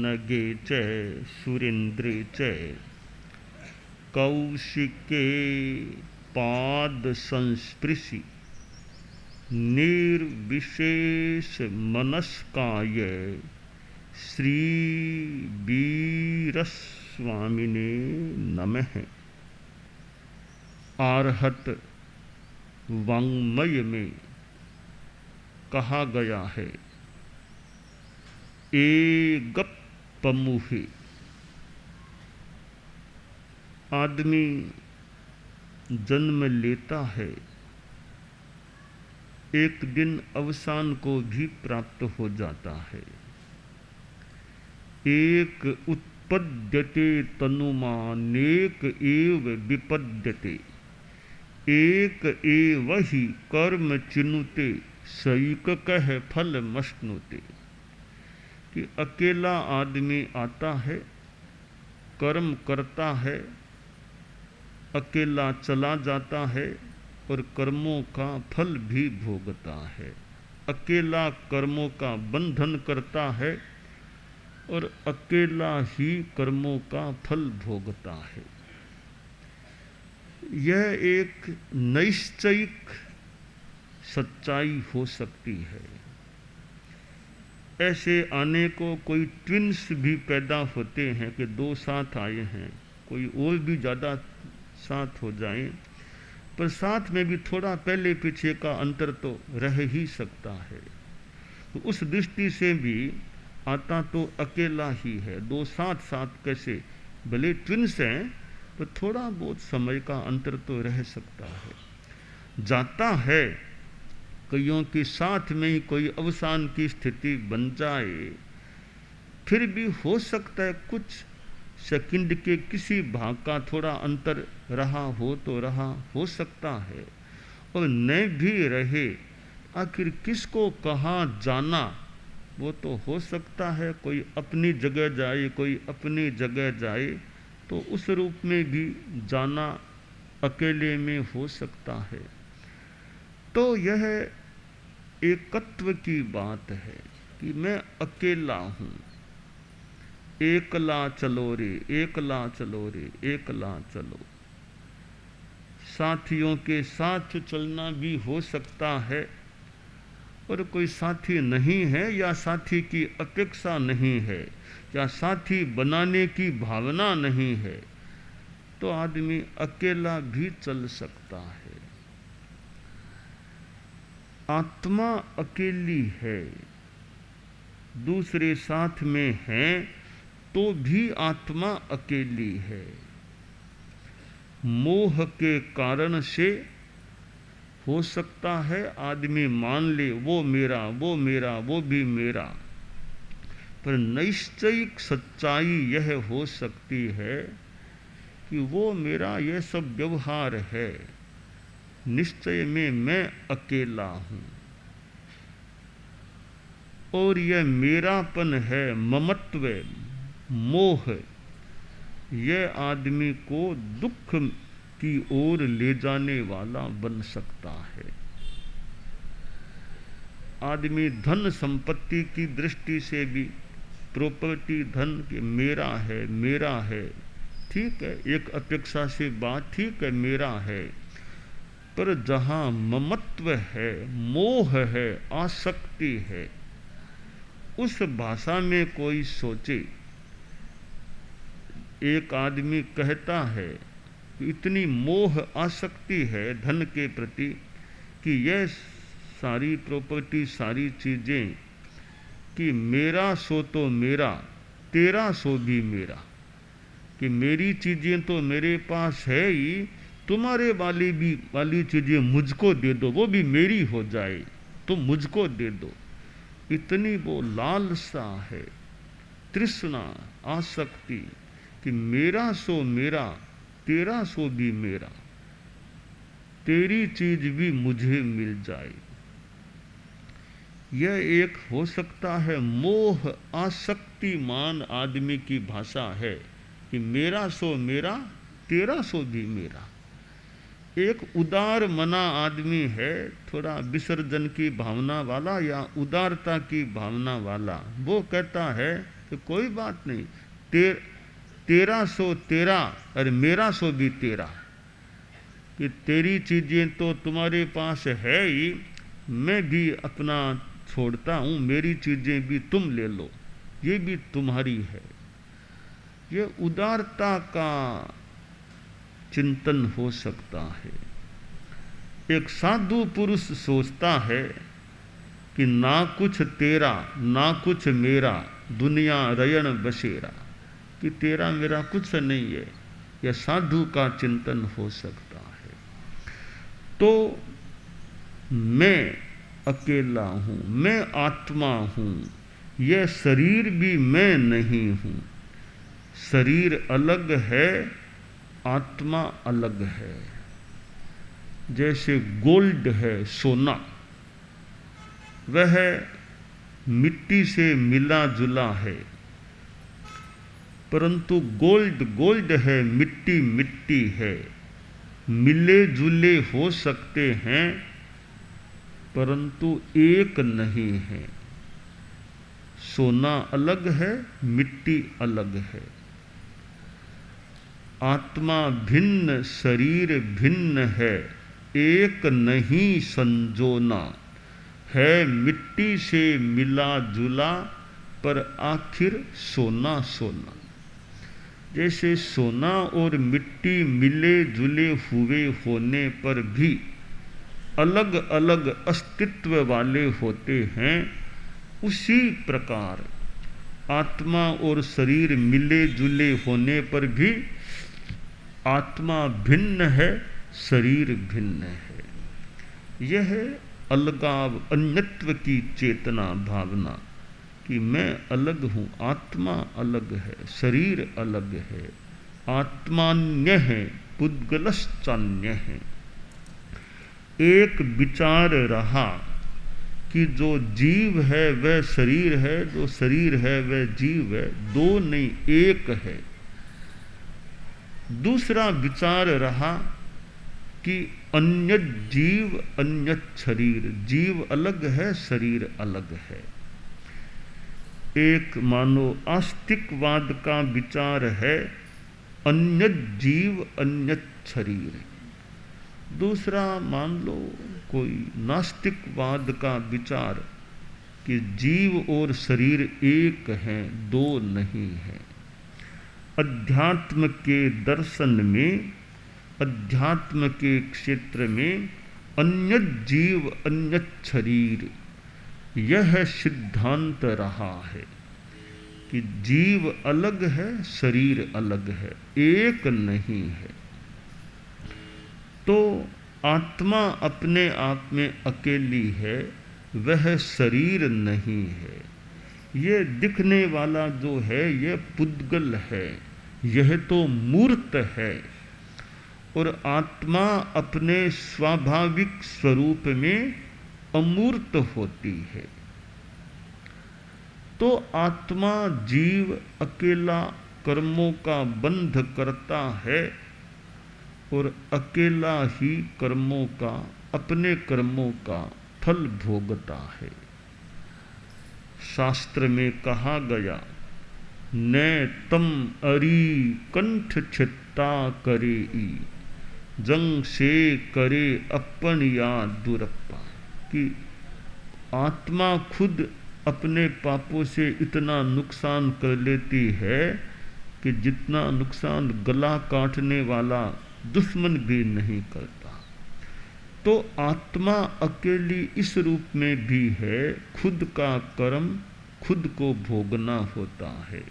नगे च सुरेंद्रे च कौशिके पाद संस्पृशि निर्विशेष मनस्काय श्री वीरस्वामिने नमः। आर्हत वाङ्मय में कहा गया है, एगप्पमुहे आदमी जन्म लेता है, एक दिन अवसान को भी प्राप्त हो जाता है। एक उत्पद्यते तनुमानेक एव विपद्यते, एक एव ही कर्म चिनुते सैक कह फल मश्नुते। कि अकेला आदमी आता है, कर्म करता है, अकेला चला जाता है और कर्मों का फल भी भोगता है। अकेला कर्मों का बंधन करता है और अकेला ही कर्मों का फल भोगता है। यह एक नैश्चयिक सच्चाई हो सकती है। ऐसे आने को कोई ट्विन्स भी पैदा होते हैं कि दो साथ आए हैं, कोई और भी ज़्यादा साथ हो जाएं, पर साथ में भी थोड़ा पहले पीछे का अंतर तो रह ही सकता है। तो उस दृष्टि से भी आता तो अकेला ही है। दो साथ साथ कैसे, भले ट्विन्स हैं तो थोड़ा बहुत समय का अंतर तो रह सकता है। जाता है, कईयों के साथ में ही कोई अवसान की स्थिति बन जाए, फिर भी हो सकता है कुछ सेकंड के किसी भाग का थोड़ा अंतर रहा हो तो रहा हो सकता है, और न भी रहे आखिर किसको कहाँ जाना वो तो हो सकता है। कोई अपनी जगह जाए, कोई अपनी जगह जाए, तो उस रूप में भी जाना अकेले में हो सकता है। तो यह एकत्व की बात है कि मैं अकेला हूँ। एकला चलो रे, एकला चलो रे, एकला चलो। साथियों के साथ चलना भी हो सकता है, और कोई साथी नहीं है या साथी की अपेक्षा नहीं है या साथी बनाने की भावना नहीं है, तो आदमी अकेला भी चल सकता है। आत्मा अकेली है, दूसरे साथ में हैं तो भी आत्मा अकेली है। मोह के कारण से हो सकता है आदमी मान ले वो मेरा, वो मेरा, वो भी मेरा, पर निश्चयिक सच्चाई यह हो सकती है कि वो मेरा यह सब व्यवहार है, निश्चय में मैं अकेला हूँ। और यह मेरापन है, ममत्व, मोह, यह आदमी को दुख की ओर ले जाने वाला बन सकता है। आदमी धन संपत्ति की दृष्टि से भी, प्रॉपर्टी, धन के मेरा है, मेरा है, ठीक है, एक अपेक्षा से बात ठीक है, मेरा है, पर जहाँ ममत्व है, मोह है, आसक्ति है, उस भाषा में कोई सोचे। एक आदमी कहता है कि इतनी मोह आसक्ति है धन के प्रति कि यह सारी प्रॉपर्टी, सारी चीज़ें, कि मेरा सो तो मेरा, तेरा सो भी मेरा, कि मेरी चीज़ें तो मेरे पास है ही, तुम्हारे वाली चीज़ें मुझको दे दो, वो भी मेरी हो जाए, तुम मुझको दे दो। इतनी वो लालसा है, तृष्णा, आसक्ति कि मेरा सो मेरा, तेरा सो भी मेरा, तेरी चीज भी मुझे मिल जाए। यह एक हो सकता है मोह आसक्तिमान आदमी की भाषा है कि मेरा सो मेरा, तेरा सो भी मेरा। एक उदार मना आदमी है, थोड़ा विसर्जन की भावना वाला या उदारता की भावना वाला, वो कहता है तो कोई बात नहीं, तेरा सो तेरा और मेरा सो भी तेरा, कि तेरी चीज़ें तो तुम्हारे पास है ही, मैं भी अपना छोड़ता हूँ, मेरी चीज़ें भी तुम ले लो, ये भी तुम्हारी है। ये उदारता का चिंतन हो सकता है। एक साधु पुरुष सोचता है कि ना कुछ तेरा ना कुछ मेरा, दुनिया रयण बसेरा, कि तेरा मेरा कुछ नहीं है, यह साधु का चिंतन हो सकता है। तो मैं अकेला हूँ, मैं आत्मा हूँ, यह शरीर भी मैं नहीं हूँ। शरीर अलग है, आत्मा अलग है। जैसे गोल्ड है, सोना, वह मिट्टी से मिला जुला है, परंतु गोल्ड गोल्ड है, मिट्टी मिट्टी है। मिले जुले हो सकते हैं परंतु एक नहीं है। सोना अलग है, मिट्टी अलग है। आत्मा भिन्न, शरीर भिन्न है, एक नहीं संजोना, है मिट्टी से मिला जुला पर आखिर सोना सोना। जैसे सोना और मिट्टी मिले जुले हुए होने पर भी अलग अलग अस्तित्व वाले होते हैं, उसी प्रकार आत्मा और शरीर मिले जुले होने पर भी आत्मा भिन्न है, शरीर भिन्न है। यह अलगाव, अन्यत्व की चेतना भावना, कि मैं अलग हूँ, आत्मा अलग है, शरीर अलग है, आत्मान्य है, पुद्गलश्चान्य है। एक विचार रहा कि जो जीव है वह शरीर है, जो शरीर है वह जीव है, दो नहीं एक है। दूसरा विचार रहा कि अन्य जीव अन्य शरीर, जीव अलग है, शरीर अलग है। एक मानो आस्तिकवाद का विचार है, अन्य जीव अन्य शरीर। दूसरा मान लो कोई नास्तिकवाद का विचार कि जीव और शरीर एक हैं, दो नहीं हैं। अध्यात्म के दर्शन में, अध्यात्म के क्षेत्र में अन्य जीव अन्य शरीर, यह सिद्धांत रहा है कि जीव अलग है, शरीर अलग है, एक नहीं है। तो आत्मा अपने आप में अकेली है, वह शरीर नहीं है। ये दिखने वाला जो है यह पुद्गल है, यह तो मूर्त है। और आत्मा अपने स्वाभाविक स्वरूप में अमूर्त होती है। तो आत्मा जीव अकेला कर्मों का बंध करता है और अकेला ही कर्मों का, अपने कर्मों का फल भोगता है। शास्त्र में कहा गया, न तम अरी कंठ छित्ता करे ई, जंग से करे अपन या दुरप्पा, कि आत्मा खुद अपने पापों से इतना नुकसान कर लेती है कि जितना नुकसान गला काटने वाला दुश्मन भी नहीं करता। तो आत्मा अकेली इस रूप में भी है, खुद का कर्म खुद को भोगना होता है।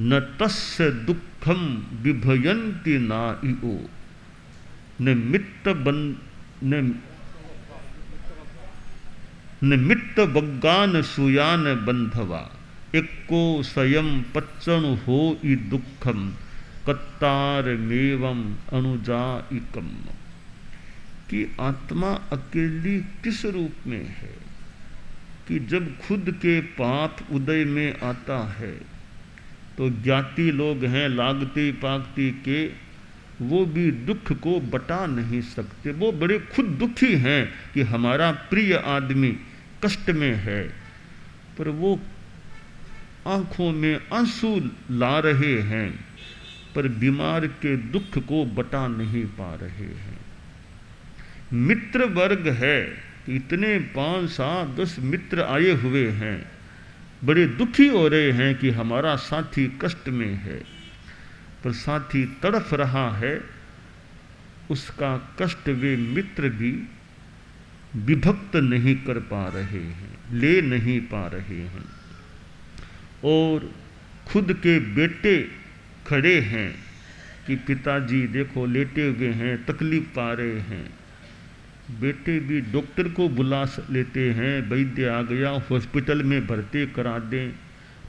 न तस्य दुखम विभयन्ति नाइओ, निमित्त बग्गान सुयान बंधवा, एको स्वयं पच्चण हो ई दुखम कत्तार मेवम अनुजाइकम, कि आत्मा अकेली किस रूप में है कि जब खुद के पाप उदय में आता है तो ज्ञाति लोग हैं लागती पागती के, वो भी दुख को बटा नहीं सकते। वो बड़े खुद दुखी हैं कि हमारा प्रिय आदमी कष्ट में है, पर वो आंखों में आंसू ला रहे हैं, पर बीमार के दुख को बता नहीं पा रहे हैं। मित्र वर्ग है, इतने 5, 7, 10 मित्र आए हुए हैं, बड़े दुखी हो रहे हैं कि हमारा साथी कष्ट में है, पर साथी तड़फ रहा है, उसका कष्ट वे मित्र भी विभक्त नहीं कर पा रहे हैं, ले नहीं पा रहे हैं। और खुद के बेटे खड़े हैं कि पिताजी देखो लेटे हुए हैं, तकलीफ पा रहे हैं। बेटे भी डॉक्टर को बुला लेते हैं, वैद्य आ गया, हॉस्पिटल में भर्ती करा दें,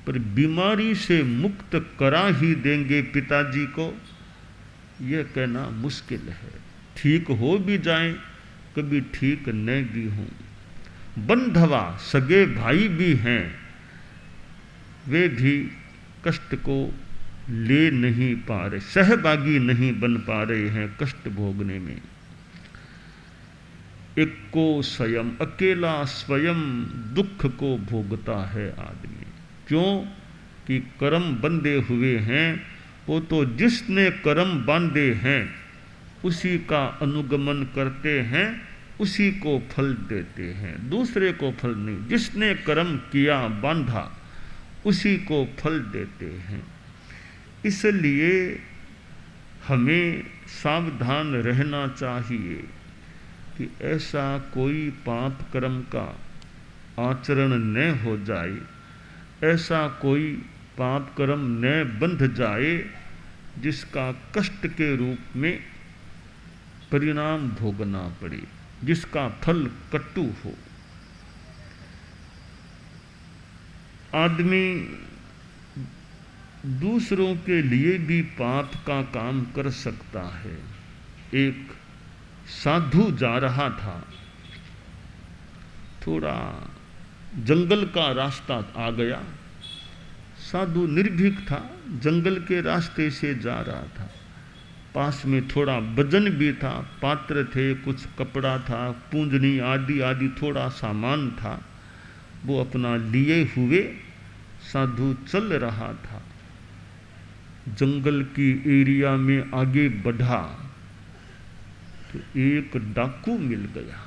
पर बीमारी से मुक्त करा ही देंगे पिताजी को, यह कहना मुश्किल है। ठीक हो भी जाएं, कभी ठीक न भी हों। बंधवा सगे भाई भी हैं, वे भी कष्ट को ले नहीं पा रहे, सहभागी नहीं बन पा रहे हैं कष्ट भोगने में। एक को स्वयं, अकेला स्वयं दुख को भोगता है आदमी। क्यों कि कर्म बंधे हुए हैं, वो तो जिसने कर्म बांधे हैं उसी का अनुगमन करते हैं, उसी को फल देते हैं, दूसरे को फल नहीं। जिसने कर्म किया बांधा उसी को फल देते हैं। इसलिए हमें सावधान रहना चाहिए कि ऐसा कोई पाप कर्म का आचरण न हो जाए, ऐसा कोई पाप कर्म न बंध जाए जिसका कष्ट के रूप में परिणाम भोगना पड़े, जिसका फल कटु हो। आदमी दूसरों के लिए भी पाप का काम कर सकता है। एक साधु जा रहा था, थोड़ा जंगल का रास्ता आ गया, साधु निर्भीक था, जंगल के रास्ते से जा रहा था, पास में थोड़ा वजन भी था, पात्र थे, कुछ कपड़ा था, पूंजनी आदि आदि थोड़ा सामान था, वो अपना लिए हुए साधु चल रहा था। जंगल की एरिया में आगे बढ़ा तो एक डाकू मिल गया।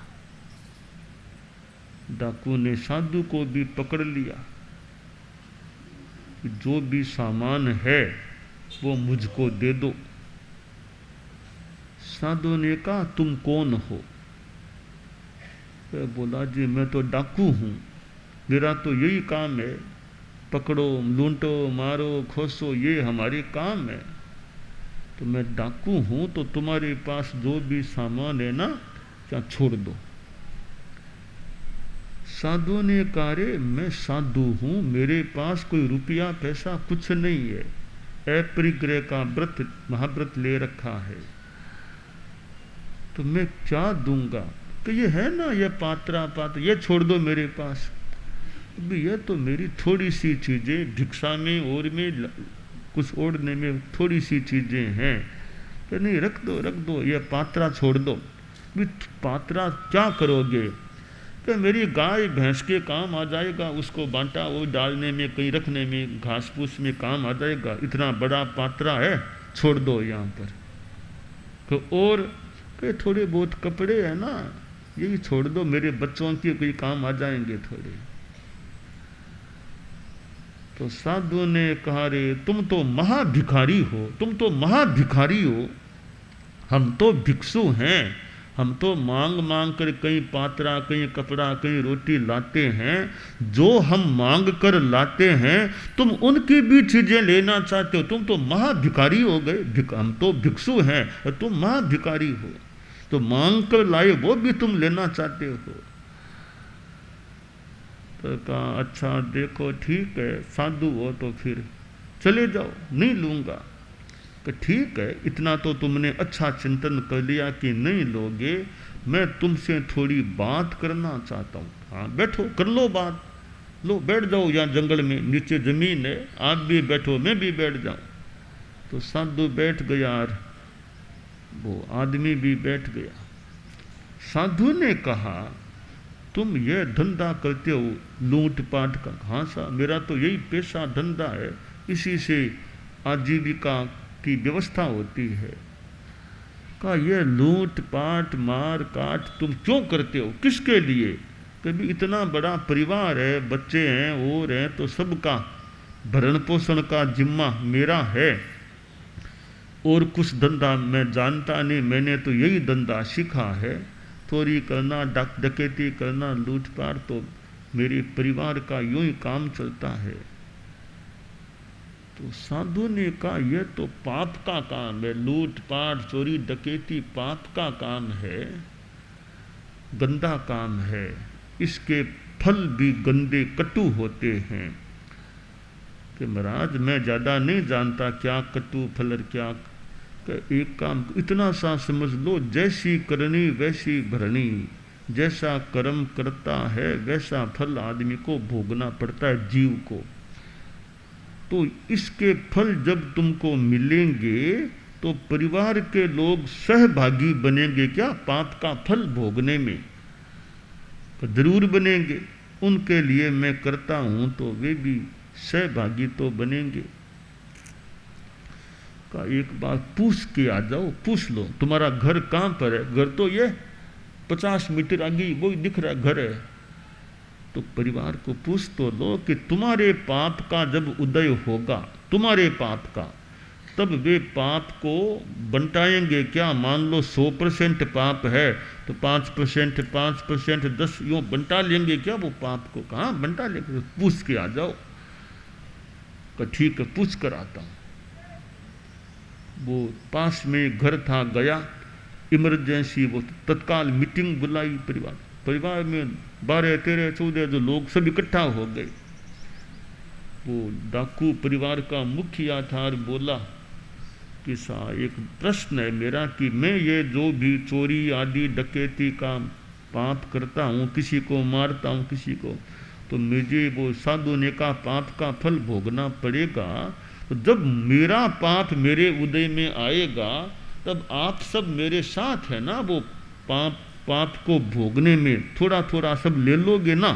डाकू ने साधु को भी पकड़ लिया कि जो भी सामान है वो मुझको दे दो। साधु ने कहा तुम कौन हो? तो बोला जी मैं तो डाकू हूं, मेरा तो यही काम है, पकड़ो, लूटो, मारो, खोसो, ये हमारे काम है। तो मैं डाकू हूं तो तुम्हारे पास जो भी सामान है ना, क्या छोड़ दो। साधु ने कहा रे मैं साधु हूं, मेरे पास कोई रुपया पैसा कुछ नहीं है, अपरिग्रह का व्रत महाव्रत ले रखा है, तो मैं क्या दूंगा? तो ये है ना ये पात्र ये छोड़ दो मेरे पास। अभी ये तो मेरी थोड़ी सी चीजें, भिक्षा में और में कुछ ओढ़ने में थोड़ी सी चीजें हैं, तो नहीं रख दो ये पात्रा छोड़ दो। भी पात्रा क्या करोगे? तो मेरी गाय भैंस के काम आ जाएगा, उसको बांटा वो डालने में, कहीं रखने में, घास फूस में काम आ जाएगा, इतना बड़ा पात्रा है, छोड़ दो यहाँ पर। तो और के थोड़े बहुत कपड़े हैं ना, यही छोड़ दो, मेरे बच्चों के कोई काम आ जाएंगे थोड़े। तो साधु ने कहा रे तुम तो महाभिखारी हो, तुम तो महाभिखारी हो, हम तो भिक्षु हैं, हम तो मांग मांग कर कहीं पात्रा, कहीं कपड़ा, कहीं रोटी लाते हैं। जो हम मांग कर लाते हैं तुम उनकी भी चीजें लेना चाहते हो, तुम तो महाभिखारी हो गए। हम तो भिक्षु हैं और तुम महाभिखारी हो, तो मांग कर लाए वो भी तुम लेना चाहते हो। तो कहा अच्छा देखो ठीक है, साधु हो तो फिर चले जाओ, नहीं लूँगा। तो ठीक है, इतना तो तुमने अच्छा चिंतन कर लिया कि नहीं लोगे, मैं तुमसे थोड़ी बात करना चाहता हूँ। हाँ बैठो, कर लो बात, लो बैठ जाओ, यहाँ जंगल में नीचे ज़मीन है, आप भी बैठो, मैं भी बैठ जाऊँ। तो साधु बैठ गया और वो आदमी भी बैठ गया। साधु ने कहा तुम ये धंधा करते हो लूट पाट का। हाँ साहब, मेरा तो यही पेशा धंधा है, इसी से आजीविका की व्यवस्था होती है। कहा ये लूट पाट मार काट तुम क्यों करते हो, किसके लिए? कभी इतना बड़ा परिवार है, बच्चे हैं और हैं, तो सबका भरण पोषण का जिम्मा मेरा है, और कुछ धंधा मैं जानता नहीं, मैंने तो यही धंधा सीखा है, चोरी करना, डकैती करना, लूटपाट, तो मेरे परिवार का यूं ही काम चलता है। तो साधु ने कहा यह तो पाप का काम है, लूटपाट चोरी डकैती पाप का काम है, गंदा काम है, इसके फल भी गंदे कटु होते हैं। कि महाराज मैं ज़्यादा नहीं जानता क्या कटु फल और क्या, एक काम इतना सा समझ लो, जैसी करनी वैसी भरनी, जैसा कर्म करता है वैसा फल आदमी को भोगना पड़ता है, जीव को। तो इसके फल जब तुमको मिलेंगे तो परिवार के लोग सहभागी बनेंगे क्या पाप का फल भोगने में? तो जरूर बनेंगे, उनके लिए मैं करता हूं तो वे भी सहभागी तो बनेंगे। का एक बार पूछ के आ जाओ, पूछ लो तुम्हारा घर कहाँ पर है? घर तो ये 50 मीटर आगे वही दिख रहा घर है। तो परिवार को पूछ तो लो कि तुम्हारे पाप का जब उदय होगा, तुम्हारे पाप का, तब वे पाप को बंटाएंगे क्या? मान लो 100% पाप है तो 5%, 5%, 10 यूँ बंटा लेंगे क्या वो पाप को? कहाँ बंटा लेंगे? पूछ के आ जाओ। ठीक है, पूछ कर आता हूँ। वो पास में घर था, गया, इमरजेंसी, वो तत्काल मीटिंग बुलाई। परिवार में 12, 13, 14 जो लोग सब इकट्ठा हो गए। वो डाकू परिवार का मुखिया था और बोला कि साहब एक प्रश्न है मेरा कि मैं ये जो भी चोरी आदि डकैती का पाप करता हूँ, किसी को मारता हूँ किसी को, तो मुझे वो साधु ने कहा पाप का फल भोगना पड़ेगा। तो जब मेरा पाप मेरे उदय में आएगा तब आप सब मेरे साथ है ना, वो पाप को भोगने में थोड़ा थोड़ा सब ले लोगे ना।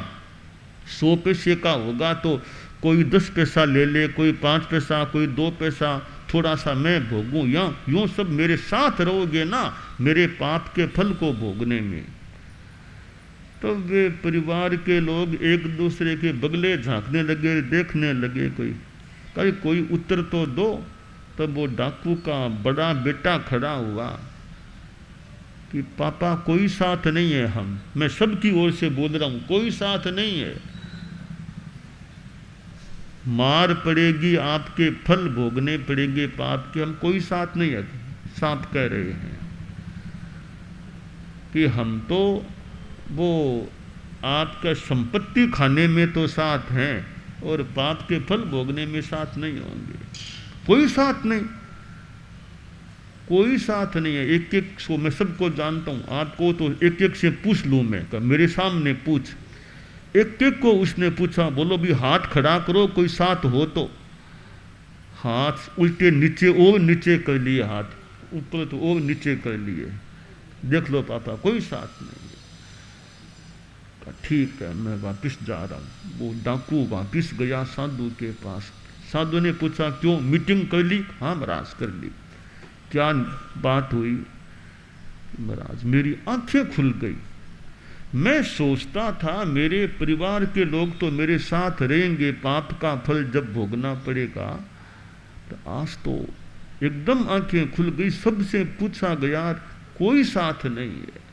100 पैसे का होगा तो कोई 10 पैसा ले ले, कोई 5 पैसा, कोई 2 पैसा, थोड़ा सा मैं भोगूं, या यूँ सब मेरे साथ रहोगे ना मेरे पाप के फल को भोगने में। तो वे परिवार के लोग एक दूसरे के बगले झांकने लगे, देखने लगे, कोई उत्तर तो दो। तब वो डाकू का बड़ा बेटा खड़ा हुआ कि पापा कोई साथ नहीं है, मैं सबकी ओर से बोल रहा हूँ, कोई साथ नहीं है, मार पड़ेगी, आपके फल भोगने पड़ेंगे पाप के, हम कोई साथ नहीं है। साफ कह रहे हैं कि हम तो वो आपका संपत्ति खाने में तो साथ हैं और पाप के फल भोगने में साथ नहीं होंगे। कोई साथ नहीं, कोई साथ नहीं है। एक एक को मैं सबको जानता हूँ, आपको तो एक एक से पूछ लूँ मैं, मेरे सामने पूछ। एक एक को उसने पूछा, बोलो भी हाथ खड़ा करो कोई साथ हो तो। हाथ उल्टे नीचे और नीचे कर लिए, हाथ ऊपर तो और नीचे कर लिए। देख लो पापा कोई साथ नहीं है। ठीक है मैं वापिस जा रहा हूँ। वो डाकू वापिस गया साधु के पास। साधु ने पूछा क्यों, मीटिंग कर ली? हाँ महाराज कर ली। क्या बात हुई? महाराज मेरी आंखें खुल गई। मैं सोचता था मेरे परिवार के लोग तो मेरे साथ रहेंगे, पाप का फल जब भोगना पड़ेगा, तो आज तो एकदम आंखें खुल गई। सबसे पूछा गया कोई साथ नहीं है।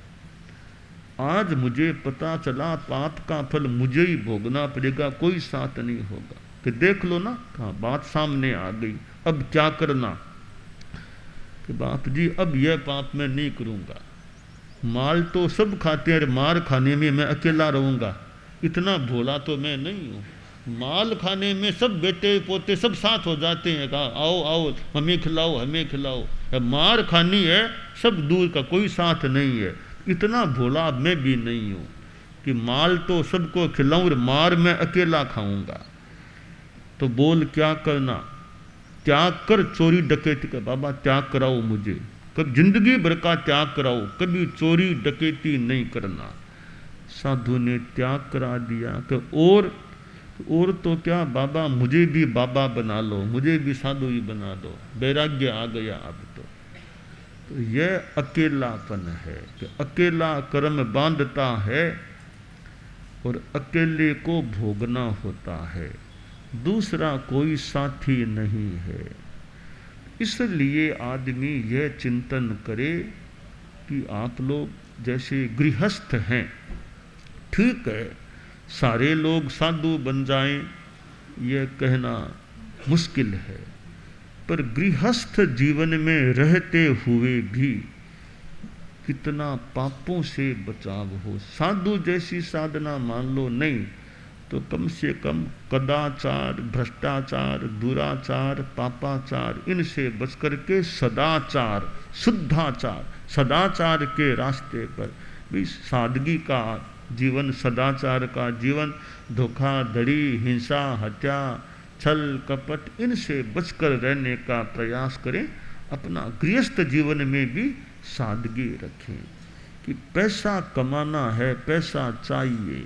आज मुझे पता चला पाप का फल मुझे ही भोगना पड़ेगा, कोई साथ नहीं होगा। कि देख लो ना, कहा बात सामने आ गई, अब क्या करना? कि बाप जी अब यह पाप मैं नहीं करूँगा। माल तो सब खाते हैं, मार खाने में मैं अकेला रहूँगा, इतना भोला तो मैं नहीं हूँ। माल खाने में सब बेटे पोते सब साथ हो जाते हैं, कहा आओ आओ हमें खिलाओ हमें खिलाओ। मार खानी है सब दूर का, कोई साथ नहीं है। इतना भोला मैं भी नहीं हूँ कि माल तो सबको खिलाऊं और मार मैं अकेला खाऊंगा। तो बोल क्या करना? त्याग कर चोरी डकैती का। बाबा त्याग कराओ मुझे, कभी जिंदगी भर का त्याग कराओ, कभी चोरी डकैती नहीं करना। साधु ने त्याग करा दिया कि और तो क्या बाबा, मुझे भी बाबा बना लो, मुझे भी साधु ही बना दो, वैराग्य आ गया अब तो यह अकेलापन है कि अकेला कर्म बांधता है और अकेले को भोगना होता है, दूसरा कोई साथी नहीं है। इसलिए आदमी यह चिंतन करे कि आप लोग जैसे गृहस्थ हैं, ठीक है सारे लोग साधु बन जाएं यह कहना मुश्किल है, पर गृहस्थ जीवन में रहते हुए भी कितना पापों से बचाव हो। साधु जैसी साधना मान लो नहीं तो कम से कम कदाचार, भ्रष्टाचार, दुराचार, पापाचार इनसे बच करके सदाचार, शुद्धाचार, सदाचार के रास्ते पर भी सादगी का जीवन, सदाचार का जीवन, धोखाधड़ी, हिंसा, हत्या, छल कपट इनसे बचकर रहने का प्रयास करें। अपना गृहस्थ जीवन में भी सादगी रखें कि पैसा कमाना है, पैसा चाहिए,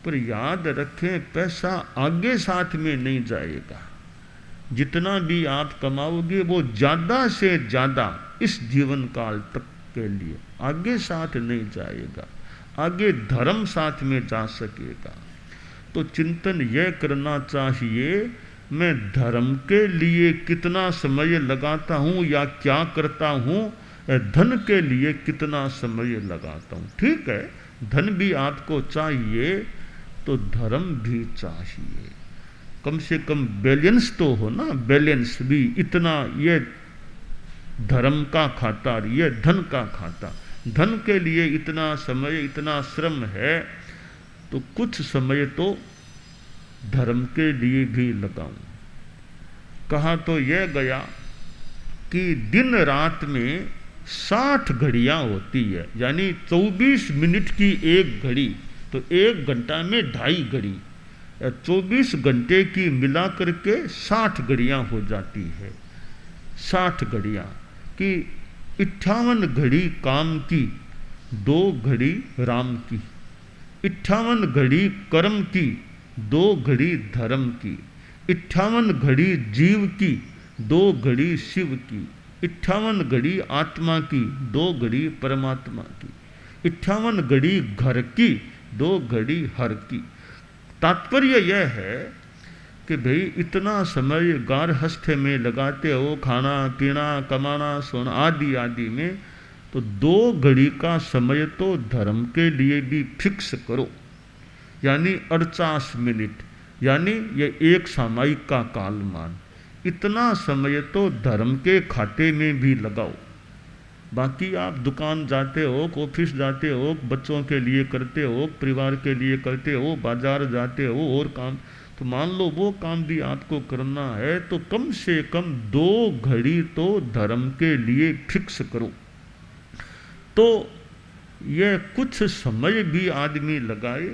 पर याद रखें पैसा आगे साथ में नहीं जाएगा। जितना भी आप कमाओगे वो ज़्यादा से ज़्यादा इस जीवन काल तक के लिए आगे साथ नहीं जाएगा, आगे धर्म साथ में जा सकेगा। तो चिंतन यह करना चाहिए मैं धर्म के लिए कितना समय लगाता हूँ या क्या करता हूँ, धन के लिए कितना समय लगाता हूँ। ठीक है धन भी आपको चाहिए तो धर्म भी चाहिए, कम से कम बैलेंस तो हो ना, बैलेंस भी इतना ये धर्म का खाता, ये धन का खाता। धन के लिए इतना समय, इतना श्रम है तो कुछ समय तो धर्म के लिए भी लगाऊं। कहा तो यह गया कि दिन रात में 60 घड़ियां होती है, यानी 24 मिनट की एक घड़ी, तो 1 घंटा में 2.5 घड़ी, 24 घंटे की मिला करके 60 घड़ियां हो जाती है। 60 घड़ियां कि 58 घड़ी काम की, 2 घड़ी राम की, 58 घड़ी कर्म की, 2 घड़ी धर्म की, 58 घड़ी जीव की, 2 घड़ी शिव की, 58 घड़ी आत्मा की, 2 घड़ी परमात्मा की, 58 घड़ी घर की, 2 घड़ी हर की। तात्पर्य यह है कि भाई इतना समय गारहस्थ्य में लगाते हो, खाना पीना कमाना सोना आदि आदि में, तो 2 घड़ी का समय तो धर्म के लिए भी फिक्स करो, यानी 48 मिनट, यानी ये एक सामायिक का कालमान। इतना समय तो धर्म के खाते में भी लगाओ। बाकी आप दुकान जाते हो, ऑफिस जाते हो, बच्चों के लिए करते हो, परिवार के लिए करते हो, बाजार जाते हो और काम, तो मान लो वो काम भी आपको करना है तो कम से कम 2 घड़ी तो धर्म के लिए फिक्स करो। तो यह कुछ समय भी आदमी लगाए,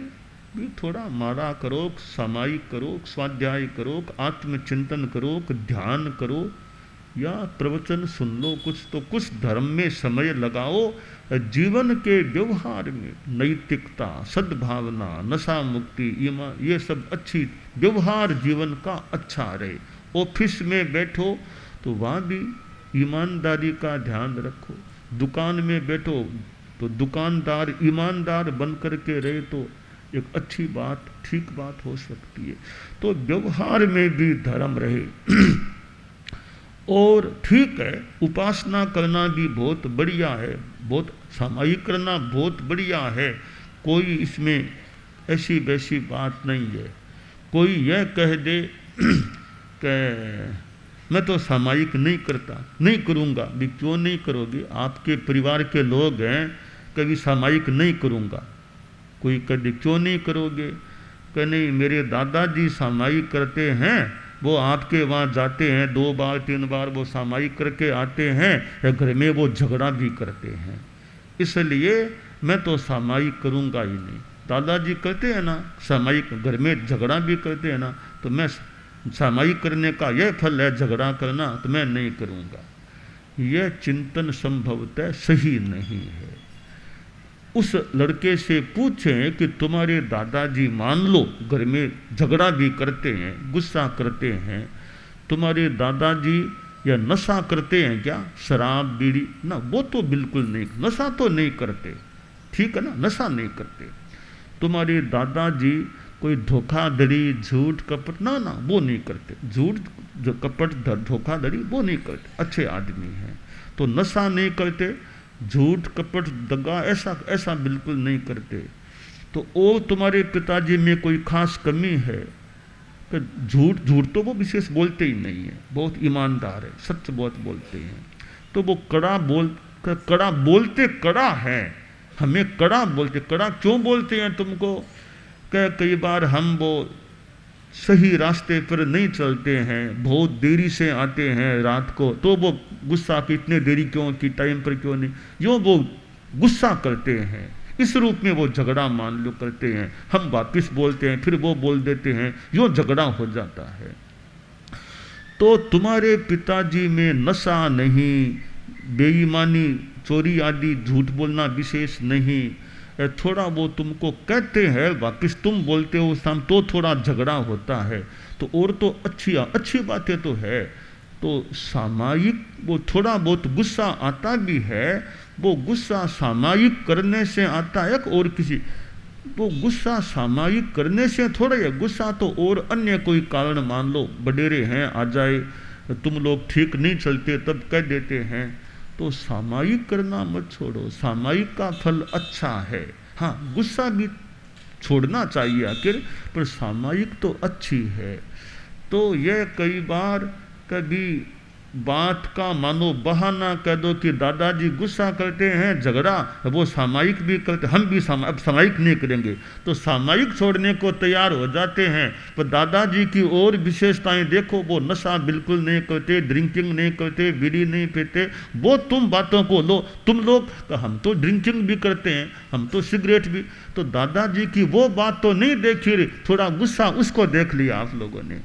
भी थोड़ा माला करो, सामायिक करो, स्वाध्याय करो, आत्मचिंतन करो, ध्यान करो या प्रवचन सुन लो, कुछ तो कुछ धर्म में समय लगाओ। जीवन के व्यवहार में नैतिकता, सद्भावना, नशा मुक्ति, ईमान, ये सब अच्छी व्यवहार जीवन का अच्छा रहे। ऑफिस में बैठो तो वहाँ भी ईमानदारी का ध्यान रखो, दुकान में बैठो तो दुकानदार ईमानदार बन करके रहे तो एक अच्छी बात, ठीक बात हो सकती है। तो व्यवहार में भी धर्म रहे। और ठीक है उपासना करना भी बहुत बढ़िया है, बहुत सामायिक करना बहुत बढ़िया है, कोई इसमें ऐसी वैसी बात नहीं है। कोई यह कह दे कि मैं तो सामायिक नहीं करता, नहीं करूँगा, भी क्यों नहीं करोगे, आपके परिवार के लोग हैं, कभी सामायिक नहीं करूँगा। कोई कह दे क्यों नहीं करोगे, कि नहीं मेरे दादाजी सामायिक करते हैं, वो आपके वहाँ जाते हैं 2 बार 3 बार वो सामायिक करके आते हैं, या घर में वो झगड़ा भी करते हैं, इसलिए मैं तो सामायिक करूँगा ही नहीं। दादाजी करते हैं ना सामायिक, घर में झगड़ा भी करते हैं ना, तो मैं सामायिक करने का यह फल है झगड़ा करना, तो मैं नहीं करूँगा। यह चिंतन संभवतः सही नहीं है। उस लड़के से पूछें कि तुम्हारे दादाजी मान लो घर में झगड़ा भी करते हैं, गुस्सा करते हैं, तुम्हारे दादाजी या नशा करते हैं क्या, शराब बीड़ी? ना, वो तो बिल्कुल नहीं, नशा तो नहीं करते, ठीक है ना, नशा नहीं करते। तुम्हारे दादाजी कोई धोखाधड़ी, झूठ कपट, ना ना, वो नहीं करते, झूठ जो कपट धोखाधड़ी वो नहीं करते, अच्छे आदमी हैं। तो नशा नहीं करते, झूठ कपट दगा ऐसा बिल्कुल नहीं करते। तो और तुम्हारे पिताजी में कोई खास कमी है कि झूठ तो वो विशेष बोलते ही नहीं है, बहुत ईमानदार है, सच बहुत बोलते हैं। तो वो कड़ा बोलते कड़ा है, हमें कड़ा बोलते, कड़ा क्यों बोलते हैं तुमको? क्या कई बार हम वो सही रास्ते पर नहीं चलते हैं, बहुत देरी से आते हैं रात को, तो वो गुस्सा कि इतने देरी क्यों की, टाइम पर क्यों नहीं, यो वो गुस्सा करते हैं। इस रूप में वो झगड़ा मान लो करते हैं, हम वापिस बोलते हैं, फिर वो बोल देते हैं, यो झगड़ा हो जाता है। तो तुम्हारे पिताजी में नशा नहीं, बेईमानी, चोरी आदि झूठ बोलना विशेष नहीं, थोड़ा वो तुमको कहते हैं वापिस तुम बोलते हो शाम, तो थोड़ा झगड़ा होता है। तो और तो अच्छी बातें तो है। तो सामायिक वो थोड़ा बहुत गुस्सा आता भी है, वो गुस्सा सामायिक करने से आता है और किसी, वो गुस्सा सामायिक करने से थोड़ा है, गुस्सा तो और अन्य कोई कारण मान लो, बडेरे हैं आ जाए, तुम लोग ठीक नहीं चलते तब कह देते हैं। तो सामायिक करना मत छोड़ो, सामायिक का फल अच्छा है। हाँ, गुस्सा भी छोड़ना चाहिए आखिर, पर सामायिक तो अच्छी है। तो यह कई बार कभी बात का मानो बहाना कह दो कि दादाजी गुस्सा करते हैं, झगड़ा, वो सामायिक भी करते, हम भी अब सामायिक नहीं करेंगे, तो सामायिक छोड़ने को तैयार हो जाते हैं। पर दादाजी की और विशेषताएं देखो, वो नशा बिल्कुल नहीं करते, ड्रिंकिंग नहीं करते, बीड़ी नहीं पीते, वो तुम बातों को लो, तुम लोग हम तो ड्रिंकिंग भी करते हैं, हम तो सिगरेट भी, तो दादाजी की वो बात तो नहीं देखी, थोड़ा गुस्सा उसको देख लिया आप लोगों ने।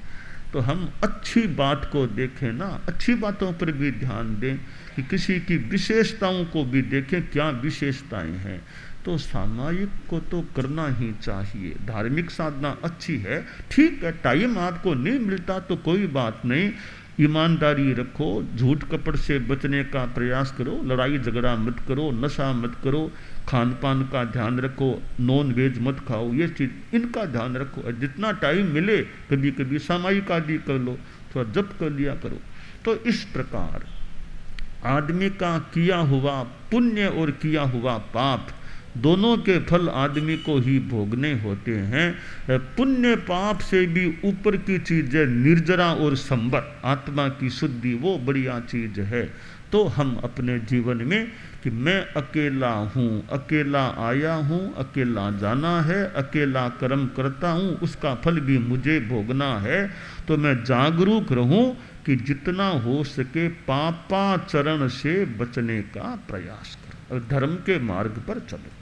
तो हम अच्छी बात को देखें ना, अच्छी बातों पर भी ध्यान दें कि किसी की विशेषताओं को भी देखें, क्या विशेषताएं हैं। तो सामायिक को तो करना ही चाहिए, धार्मिक साधना अच्छी है, ठीक है, टाइम आपको नहीं मिलता तो कोई बात नहीं, ईमानदारी रखो, झूठ कपट से बचने का प्रयास करो, लड़ाई झगड़ा मत करो, नशा मत करो, खान पान का ध्यान रखो, नॉन वेज मत खाओ, ये चीज़ इनका ध्यान रखो। जितना टाइम मिले कभी कभी सामायिक आदि कर लो, थोड़ा जप कर लिया करो। तो इस प्रकार आदमी का किया हुआ पुण्य और किया हुआ पाप दोनों के फल आदमी को ही भोगने होते हैं। पुण्य पाप से भी ऊपर की चीज़ है निर्जरा और संवर, आत्मा की शुद्धि, वो बढ़िया चीज़ है। तो हम अपने जीवन में कि मैं अकेला हूँ, अकेला आया हूँ, अकेला जाना है, अकेला कर्म करता हूँ, उसका फल भी मुझे भोगना है। तो मैं जागरूक रहूँ कि जितना हो सके पापाचरण से बचने का प्रयास करो और धर्म के मार्ग पर चलो।